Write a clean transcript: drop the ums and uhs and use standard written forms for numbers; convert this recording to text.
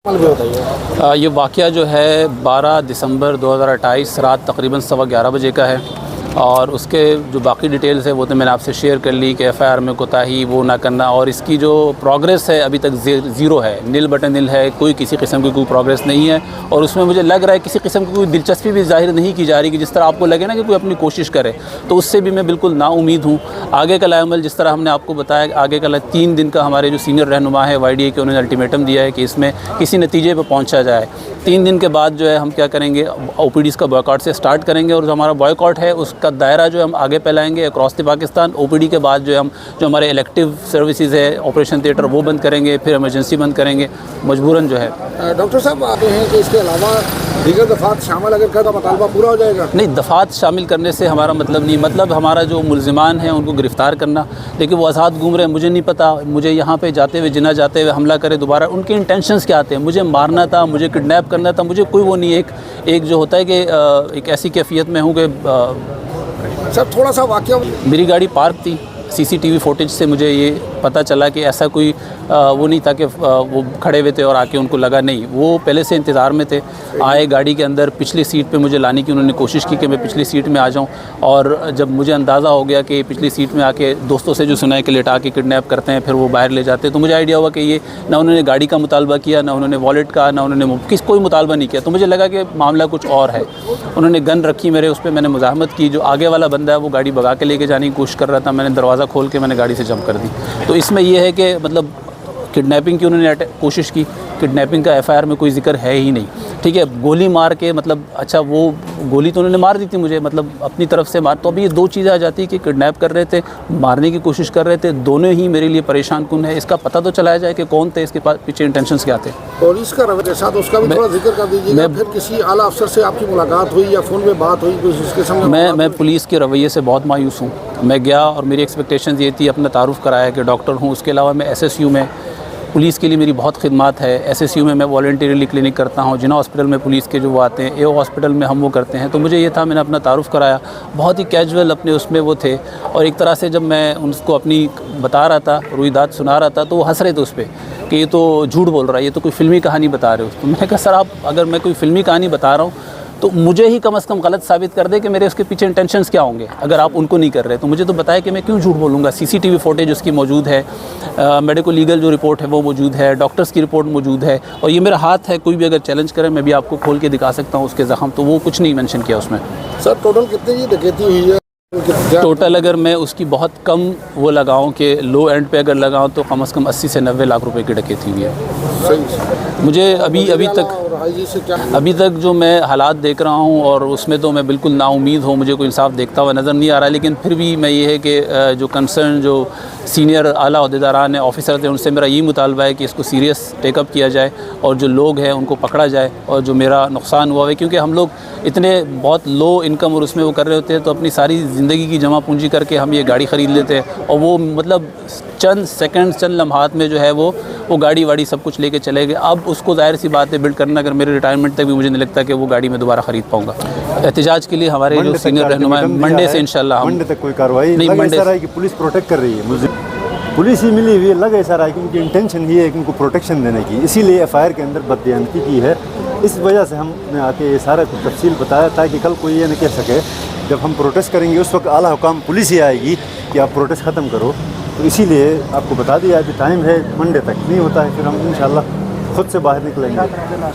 ये वाक़या जो है 12 दिसंबर 2028 रात तकरीबन 11:15 बजे का है और उसके जो बाकी डिटेल्स है वो तो मैंने आपसे शेयर कर ली कि एफआईआर में कोताही वो ना करना, और इसकी जो प्रोग्रेस है अभी तक ज़ीरो है, नील बटन नील है, कोई किसी किस्म की कोई प्रोग्रेस नहीं है। और उसमें मुझे लग रहा है किसी किस्म की कोई दिलचस्पी भी ज़ाहिर नहीं की जा रही कि जिस तरह आपको लगे ना कि कोई अपनी कोशिश करे, तो उससे भी मैं बिल्कुल नाउम्मीद हूँ। आगे का लाएमल जिस तरह हमने आपको बताया, आगे का 3 दिन का हमारे जो सीनियर रहनुमा है YDA के, उन्होंने अल्टीमेटम दिया है कि इसमें किसी नतीजे पर पहुँचा जाए। 3 दिन के बाद जो है हम क्या करेंगे, OPDs का बॉयकॉट से स्टार्ट करेंगे और जो हमारा बॉयकॉट है उसका दायरा जो हम आगे फैलाएंगे अक्रॉस द पाकिस्तान। OPD के बाद जो हम जो हमारे इलेक्टिव सर्विसेज है, ऑपरेशन थिएटर वो बंद करेंगे, फिर इमरजेंसी बंद करेंगे मजबूरन जो है। डॉक्टर साहब आते हैं कि इसके अलावा दीगर दफ़ात शामिल अगर कर मुतालबा पूरा हो जाएगा? नहीं, दफ़ात शामिल करने से हमारा मतलब नहीं, मतलब हमारा जो मुल्ज़िमान हैं उनको गिरफ़्तार करना, लेकिन वो आज़ाद घूम रहे हैं, मुझे नहीं पता। मुझे यहाँ पे जाते हुए जिना जाते हुए हमला करे दोबारा, उनके इंटेंशंस क्या आते हैं? मुझे मारना था, मुझे किडनैप करना था, मुझे कोई वो नहीं। एक जो होता है कि एक ऐसी कैफियत में हूँ कि सर थोड़ा सा वाक़या, मेरी गाड़ी पार्क थी, CCTV फुटेज से मुझे ये पता चला कि ऐसा कोई वो नहीं था कि वो खड़े हुए थे और आके उनको लगा, नहीं, वो पहले से इंतज़ार में थे। आए गाड़ी के अंदर, पिछली सीट पे मुझे लाने की उन्होंने कोशिश की कि मैं पिछली सीट में आ जाऊं, और जब मुझे अंदाज़ा हो गया कि पिछली सीट में आके दोस्तों से जो सुना है कि लेटा के किडनैप करते हैं फिर वो बाहर ले जाते हैं, तो मुझे आइडिया हुआ कि ये ना उन्होंने गाड़ी का मुतालबा किया, ना उन्होंने वॉलेट का, ना उन्होंने कोई मुतालबा नहीं किया। तो मुझे लगा कि मामला कुछ और है। उन्होंने गन रखी मेरे, उस पर मैंने मुज़ाहमत की। जो आगे वाला बंदा है वो गाड़ी भगा के लेके जाने की कोशिश कर रहा था, मैंने दरवाज़ा खोल के मैंने गाड़ी से जंप कर दी। तो इसमें यह है कि मतलब किडनैपिंग की उन्होंने कोशिश की, किडनैपिंग का एफआईआर में कोई जिक्र है ही नहीं। ठीक है, गोली मार के मतलब, अच्छा वो गोली तो उन्होंने मार दी थी मुझे, मतलब अपनी तरफ से मार। तो अभी ये 2 चीज़ें आ जाती है कि किडनैप कर रहे थे, मारने की कोशिश कर रहे थे, दोनों ही मेरे लिए परेशान कुन है। इसका पता तो चलाया जाए कि कौन थे, इसके पास पीछे इंटेंशंस क्या थे। पुलिस का रवैया साथ उसका भी थोड़ा जिक्र कर दीजिएगा। फिर किसी आला अफसर से आपकी मुलाकात हुई या फ़ोन में बात हुई कुछ इसके सामने? मैं पुलिस के रवैये से बहुत मायूस हूँ। मैं गया और मेरी एक्सपेक्टेशंस ये थी, अपना तारुफ़ कराया कि डॉक्टर हूँ, उसके अलावा मैं SSU में पुलिस के लिए मेरी बहुत खिदमत है। SSU में मैं वॉलंटियरली क्लिनिक करता हूँ, जिना हॉस्पिटल में पुलिस के जो वो आते हैं, AO हॉस्पिटल में हम वो करते हैं। तो मुझे ये था, मैंने अपना तारुफ़ कराया, बहुत ही कैजुअल अपने उसमें वो थे। और एक तरह से जब मैं उनको अपनी बता रहा था, रुईदात सुना रहा था, तो वो हंस रहे थे उस पर कि ये तो झूठ बोल रहा है, ये तो कोई फ़िल्मी कहानी बता रहे हो। तो मैंने कहा सर, आप अगर मैं कोई फ़िल्मी कहानी बता रहा हूँ तो मुझे ही कम से कम गलत साबित कर दे कि मेरे उसके पीछे इंटेंशंस क्या होंगे। अगर आप उनको नहीं कर रहे तो मुझे तो बताया कि मैं क्यों झूठ बोलूँगा। CCTV फुटेज उसकी मौजूद है, मेडिको लीगल जो रिपोर्ट है वो मौजूद है, डॉक्टर्स की रिपोर्ट मौजूद है, और ये मेरा हाथ है, कोई भी अगर चैलेंज करे मैं भी आपको खोल के दिखा सकता हूँ उसके ज़ख्म। तो वो कुछ नहीं मेंशन किया उसमें। सर टोटल कितने की डकैती हुई है? टोटल अगर मैं उसकी बहुत कम वो लगाऊं कि लो एंड पे अगर लगाऊं तो कम से कम 80 से 90 लाख रुपए की डकैती हुई है। मुझे अभी तक जो मैं हालात देख रहा हूं, और उसमें तो मैं बिल्कुल नाउम्मीद हूं, मुझे कोई इंसाफ देखता हुआ नज़र नहीं आ रहा। लेकिन फिर भी मैं ये है कि जो कंसर्न जो सीनियर आला अहदेदारान है, ऑफिसर थे, उनसे मेरा यही मुतालबा है कि इसको सीरियस टेकअप किया जाए और जो लोग हैं उनको पकड़ा जाए, और जो मेरा नुकसान हुआ है, क्योंकि हम लोग इतने बहुत लो इनकम और उसमें वो कर रहे होते हैं, तो अपनी सारी ज़िंदगी की जमा पूंजी करके हम ये गाड़ी ख़रीद लेते हैं, और वो मतलब चंद सेकंड, चंद लम्हात में जो है वो गाड़ी वाड़ी सब कुछ लेके चले गए। अब उसको ज़ाहिर सी बात है बिल्ड करना, अगर मेरे रिटायरमेंट तक भी मुझे नहीं लगता कि वो गाड़ी में दोबारा ख़रीद पाऊँगा। एहतजाज के लिए हमारे जो सीनियर रहनुमा मंडे से इंशाल्लाह, मंडे तक कोई कार्रवाई नहीं। मंडे की पुलिस प्रोटेक्ट कर रही है, मुझे पुलिस ही मिली हुई है, लग ऐसा रहा है कि उनकी इंटेंशन ही है कि उनको प्रोटेक्शन देने की, इसीलिए FIR के अंदर बदबयानगी की है। इस वजह से हमने आके ये सारा कुछ तफसील बताया ताकि कल कोई ये न कह सके जब हम प्रोटेस्ट करेंगे उस वक्त आला हुकाम पुलिस ही आएगी कि आप प्रोटेस्ट ख़त्म करो। तो इसीलिए आपको बता दिया अभी टाइम है, मंडे तक नहीं होता है फिर हम इंशाल्लाह खुद से बाहर निकलेंगे।